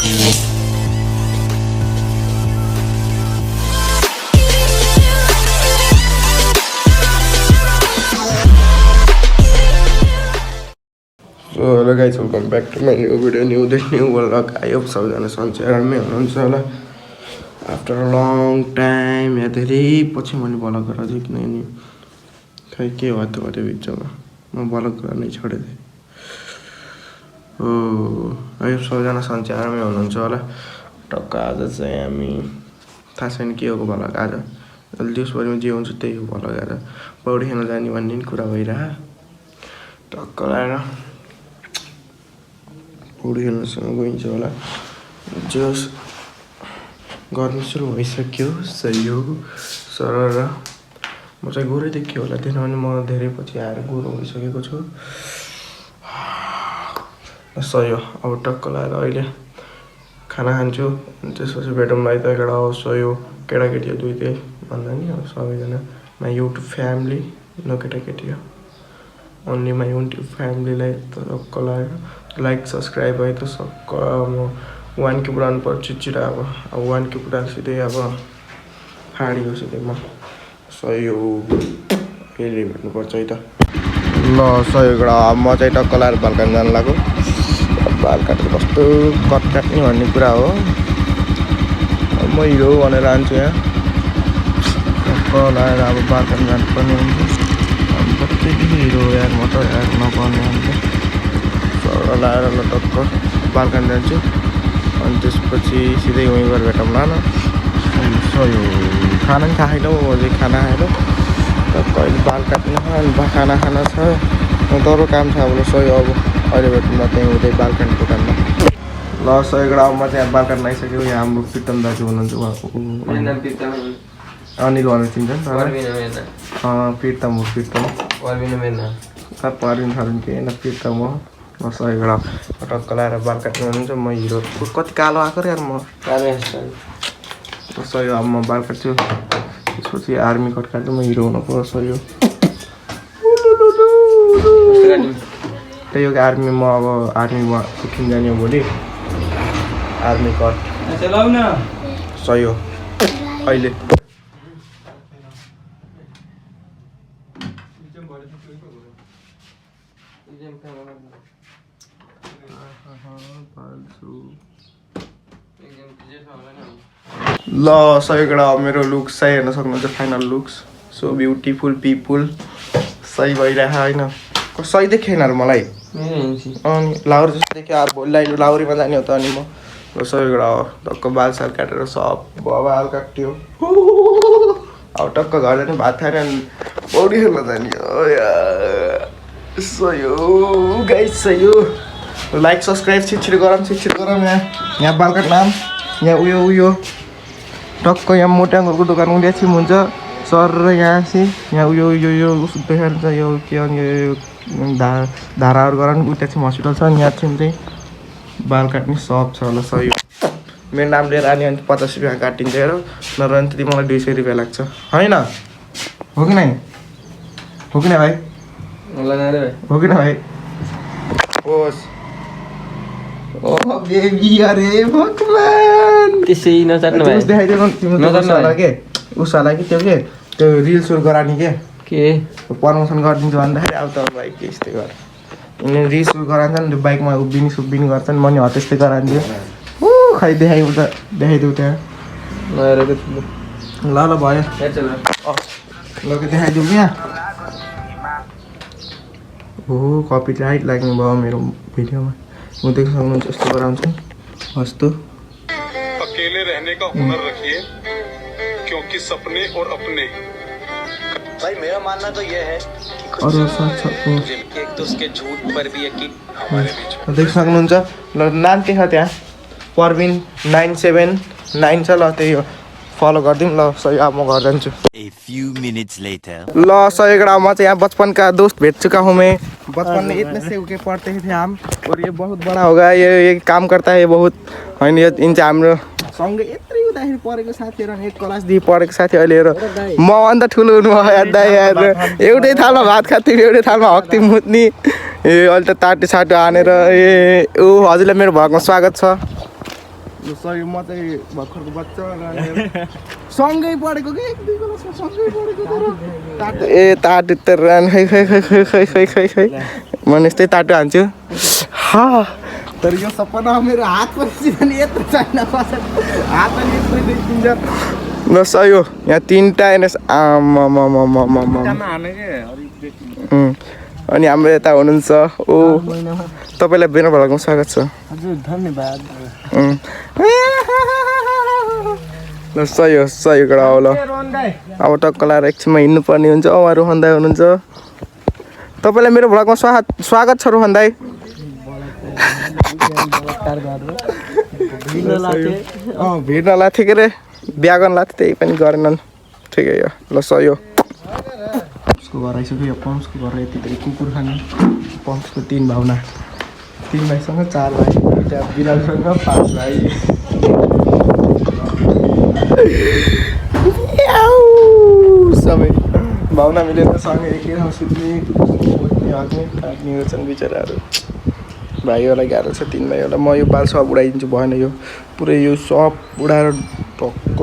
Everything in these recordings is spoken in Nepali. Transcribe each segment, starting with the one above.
So hello guys, welcome back to my new video, new vlog. I hope सबजना सन्चै आरामै हुनुहुन्छ होला. After a long time, या धेरै पछि मैले भ्लग गरेको थिएँ किनभने खै के भयो त भयो बिचमा म भ्लग गर्न नै छोडिदिएँ. I hope सबजना सन्चै आरामै हुनुहुन्छ होला. टक्क आज चाहिँ हामी थाहा छैन के हो भ्लग आज. दिउँसभरिमा जे हुन्छ त्यही हो भ्लग आज. पौडी खेल्न जाने भन्ने नि कुरा भइरह. टक्क लाएर पौडी खेल्नसँग गइन्छ होला. जस गर्नु सुरु भइसक्यो. सही हो सरर. म चाहिँ गोरै देखियो होला किनभने म धेरै पछि आएर गोरो भइसकेको छु. सही हो. अब टक्क लाएर अहिले खाना खान्छु अनि त्यसपछि भेटौँला है त. एउटा सही हो केटाकेटी दुइटै भन्दा नि अब सबैजना माई युट्युब फ्यामिली न केटाकेटी हो. ओन्ली माई युट्युब फ्यामिलीलाई टक्क लाएर लाइक सब्सक्राइब है त. सक्क म 1K पुऱ्याउनु पर्छ चिरा. अब 1K पुऱ्याएर सिधै अब फाँडियो सिधै म. सही हो फेरि भेट्नुपर्छ है त. ल सही हो. म चाहिँ टक्क लाएर बाल काट्न जानु लाग्यो. बाल काटेर कस्तो कट काट्ने भन्ने कुरा हो. म हिरो भनेर आन्छु यहाँ. टक्क लाएर अब बाल काट्न जानुपर्ने हुन्छ. कति हिरो यार म त यार नपर्ने हुन्छ. सर लाएर ल टक्क बाल काट्न जान्छु अनि त्यसपछि सिधै उहीँ गएर भेटौँला न. सही हो. खाना पनि खाएन अझै खाना खाएर टक्क अहिले बाल काट्न अनि खाना खाना छ. तर काम छ अब. सही अब अहिले भेटौँला त्यहीँ उतै बाल काट्ने दोकानमा. ल सही अब म चाहिँ बाल काट्न आइसक्यो. यहाँ हाम्रो प्रितम दाजु हुनुहुन्छ. अनिल भनेर चिन्छ नि त. प्रितम हो प्रितम. पर्विन थर्विन केही होइन प्रितम हो. म सही टक्क लाएर बाल काट्नु हुनुहुन्छ. म हिरो कति कालो आएको यार म. सही अब म बाल काट्छु त्यसपछि आर्मी कट काट्छु. म हिरो हुनु पर्छ. सही हो. त्यही हो कि आर्मी म अब आर्मीमा सिक्किम जाने हो भोलि. आर्मी कट सही हो. अहिले ल सही मेरो लुक्स चाहिँ हेर्न सक्नुहुन्छ. Final looks so beautiful people. सही भइरहेको होइन सही देखेन र मलाई. अनि लाउरी जस्तो देख्यो. अब भोलि लाउरीमा जाने हो त. अनि म सही टक्क बाल साल काटेर सब बाल काट्यो. अब टक्क घर जाने भात खाएर अनि पौडी खेल्न जाने. सही हो गाइस. सही हो. लाइक सब्सक्राइब छिटो गरौँ. यहाँ बाल काट्न यहाँ उयो टक्क यहाँ मोटाङहरूको दोकान उड्या छिम हुन्छ सर. र यहाँ यहाँ उयो देखाइन्छ यो के यो धाराहरू गराउनु उता छिम हस्पिटल छ. यहाँ छिम चाहिँ बाल काट्ने सप छ होला. सही हो. मेरो नाम लिएर आने अनि 50 रुपियाँ काटिन्छ हेर. नत्र भने त्यति मलाई 200 रुपियाँ लाग्छ होइन. हो कि भाइ. हो कि न भाइ. होस्. ओ बेबी अरे भगवान त्यसै नचाट्नु भाइ. देखाइदिनु के उसलाई कि त्यो रिल सुट गराउने के प्रमोसन गरिदिन्छ भन्दाखेरि अब त भाइ के यस्तै गर. यिनीहरू रिल सुट गरान्छ नि. त्यो बाइकमा उभिनी गर्छ नि. म नि त्यस्तै गराइदियो. खै देखाइदेऊ त्यहाँ. ल भयो. ल देखाइदिउँ यहाँ. हो कपिराइट लाग्ने भयो मेरो भिडियोमा. म देख्न सक्नुहुन्छ यस्तो गराउँछु. हस्तो अकेले रहने का हुनर रखिए क्योंकि सपने और अपने. भाई मेरा मानना तो ये है कि और एक दूसरे झूठ पर भी यकीन हमारे बीच. देख्न सक्नुहुन्छ. ल नाम के छ त्यहाँ. पर्विन 979 छ. ल त्यही हो. फलो गरिदिउँ. ल सही अब म घर जान्छु. ल सही म चाहिँ यहाँ बचपन का दोस्त भेट चुका हूँ मैं. बचपन में इतने से उके पढ़ते थे हम और ये बहुत बड़ा होगा. ये काम करता है बहुत होइन. इन चाहिँ हाम्रो सँगै यत्रै हुँदाखेरि पढेको साथीहरू एक क्लासदेखि पढेको साथी अहिले हेर म अन्त ठुलो हुनु भयो. एउटै थालमा भात खाथ्यौँ. एउटै थालमा हक्थ्यौँ मुत्नी. अहिले त ताटो साटो हानेर. हजुरलाई मेरो भ्लगमा स्वागत छ. सही म चाहिँ भर्खरको बच्चा सँगै पढेको कि 1-2 क्लासमा सँगै पढेको ए ताटु त रान खै म यस्तै ताटु हान्छु हा तर यो सपना मेरो हात पछि पनि यत्रो छैन हात पनि यत्रो देखिन्छ ल सही हो यहाँ 3टा एनएस अनि हाम्रो यता हुनुहुन्छ ओ तपाईँलाई बेनो भ्लगमा स्वागत छ हजुर धन्यवाद ल सही हो कडा हो ल अब टक्क लाएर एकछिनमा हिँड्नु पर्ने हुन्छ उहाँ रोहन दाइ हुनुहुन्छ तपाईँलाई मेरो भ्लगमा स्वागत छ रोहन दाइ भिड्न लाथे के अरे बिहा गर्न लाथे त्यही पनि गरेनन् ठिकै हो ल सही हो उसको घर आइसक्यो यो पम्सको घर यति धेरै कुकुर खाने पम्सको 3 भाउना 3 भाइसँग 4 भाइ दुईटा बिरालोसँग 5 भाइ सबै भावना मिलेर सँगै एकै ठाउँ सुत्ने हग्ने काट्ने गर्छन् बिचराहरू भाइहरूलाई गाह्रो छ 3 भाइहरूलाई म यो बाल सब उडाइदिन्छु भएन यो पुरै यो सब उडाएर टक्क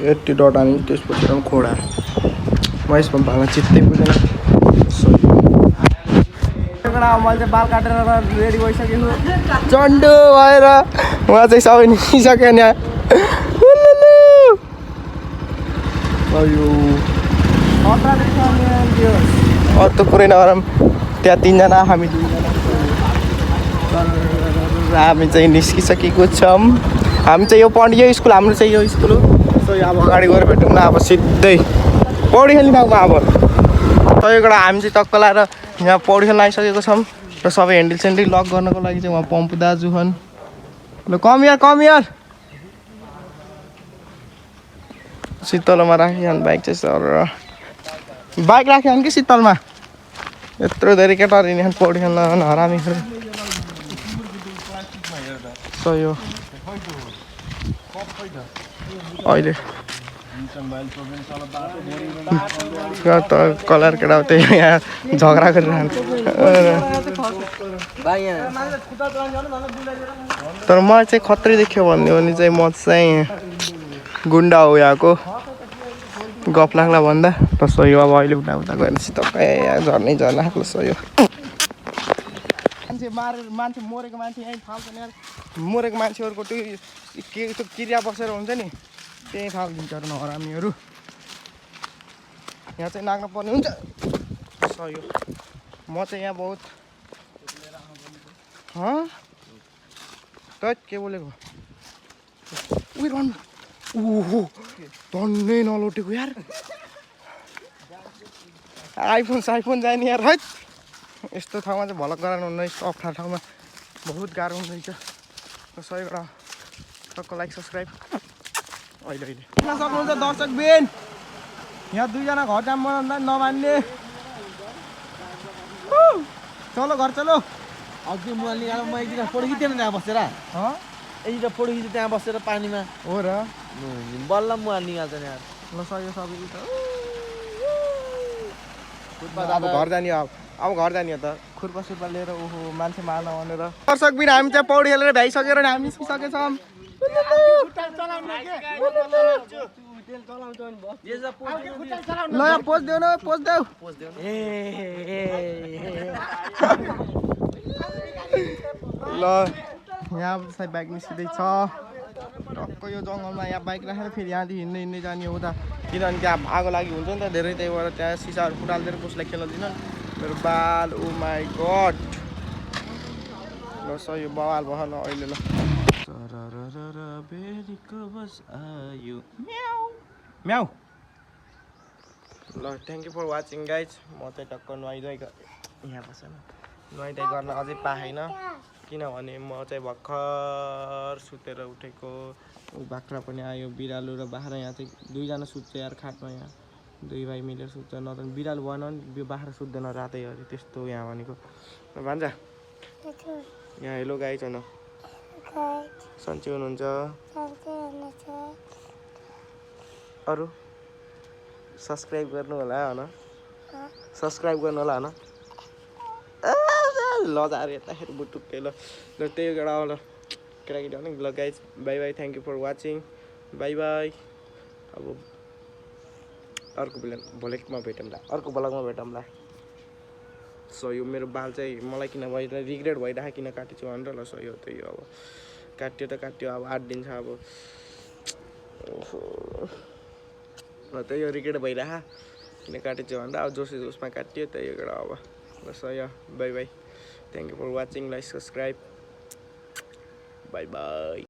यति डट हाल्ने त्यसपछि खोडा म यसमा भालमा चित्तै पुगेन मैले बाल काटेर रेडी भइसकेको चन्डो भएर उहाँ चाहिँ सबै निस्किसक्यो नि अरू त कुरै नगरौँ त्यहाँ 3 जना हामी 2 जना हामी चाहिँ निस्किसकेको छौँ हामी चाहिँ यो पढ्ने स्कुल हाम्रो चाहिँ यो स्कुल हो सो अब अगाडि गएर भेटौँ न अब सिधै पौडी खेल्ने ठाउँमा अब सबैबाट हामी चाहिँ टक्क लाएर यहाँ पौडी खेल्न आइसकेको छौँ र सबै ह्यान्डल सेन्डल लक गर्नको लागि चाहिँ उहाँ पम्पु दाजु हुन् ल कम यार शीतलमा राखिहाल्नु बाइक चाहिँ सर बाइक राखिहाल्नु कि शीतलमा यत्रो धेरै केटाहरू हिँड्ने पौडी खेल्न हरामी सही हो अहिले त कलर केटा त्यही यहाँ झगडा गरिरहनु तर म चाहिँ खत्रै देख्यो भन्ने हो भने चाहिँ म चाहिँ गुन्डा हो यहाँको गफ लाग्ला भन्दा त सही हो अब अहिले उता गएपछि त झर्नै झर्ना ल सही हो मान्छे मरेको मान्छे यहीँ फाल्छ नि मरेको मान्छेहरूको त्यो क्रिया बसेर हुन्छ नि त्यही फालिदिन्छ अरू नहरामीहरू यहाँ चाहिँ नाग्न पर्ने हुन्छ सही हो म चाहिँ यहाँ बहुत के बोलेको ओहो धन्नै नलोटेको यार आइफोन जाने यार है यस्तो ठाउँमा चाहिँ भलक गराउनु हुन्न यस्तो अप्ठ्यारो ठाउँमा बहुत गाह्रो हुँदैछ सही कुरा टक्क लाइक सब्सक्राइब अहिले सक्नुहुन्छ दर्शक बेन यहाँ 2 जना घर जाम बनाउँदा नमान्ने चलो घर चलो अघि मुहाल निकालेर म एकदिन फोटो खिच्थेँ त्यहाँ बसेर एकदिन फोटो खिच्थेँ त्यहाँ बसेर पानीमा हो र बल्ल मुहाल निकाल्छ नि यार ल सही सबै अब घर जाने अब घर जाने हो त खुर्पा सुर्पा लिएर ओहो मान्छे मार्न भनेर दर्शक बिन हामी चाहिँ पौडी खेलेर भ्याइसकेर नि हामी निस्किसकेछौँ ल पोज देऊ न पोज देऊ ल यहाँ सायद बाइक निस्किँदैछ टक्क यो जङ्गलमा यहाँ बाइक राखेर फेरि यहाँदेखि हिँड्दै जाने हो त किनभने त्यहाँ आगो लागि हुन्छ नि त धेरै त्यही भएर त्यहाँ सिसाहरू फुटालिदिएर कसलाई खेल्न दिनु मेरो बाल ओ माई गड ल सही बवाल भएन अहिले ल म्याउ ल thank you for watching guys म चाहिँ टक्क नुहाइधुवाइ यहाँ बसेन नुहाइधुवाइ गर्न अझै पाएन किनभने म चाहिँ भर्खर सुतेर उठेको बाख्रा पनि आयो बिरालो र बाख्रा यहाँ चाहिँ 2 जना सुत्छ यार खाटमा यहाँ 2 भाइ मिलेर सुत्छ न त बिरालो भएन भने बाख्रा सुत्दैन रातै अरे त्यस्तो यहाँ भनेको भान्जा यहाँ हेलो गाइज होइन सन्चै हुनुहुन्छ अरू सब्सक्राइब गर्नु होला होइन सब्सक्राइब गर्नु होला होइन लजाएर यताखेरि बुटुक्कै ल त्यही एउटा ल केटाकेटी भने ल guys bye bye, thank you for watching, bye bye. अब अर्को भोलिमा भेटौँला, अर्को ब्लगमा भेटौँला। सो यो मेरो बाल चाहिँ मलाई किन रिग्रेट भइरहेको किन काटेको छु भनेर ल। सो यो त्यही हो, अब काट्यो त काट्यो, अब 8 दिन छ अब। ल त्यही हो, रिग्रेट भइरहेको किन काटेको छु भनेर, अब जोसी जोसमा काट्यो त्यही हो अब। ल सो यो bye bye, thank you for watching, like subscribe, bye by.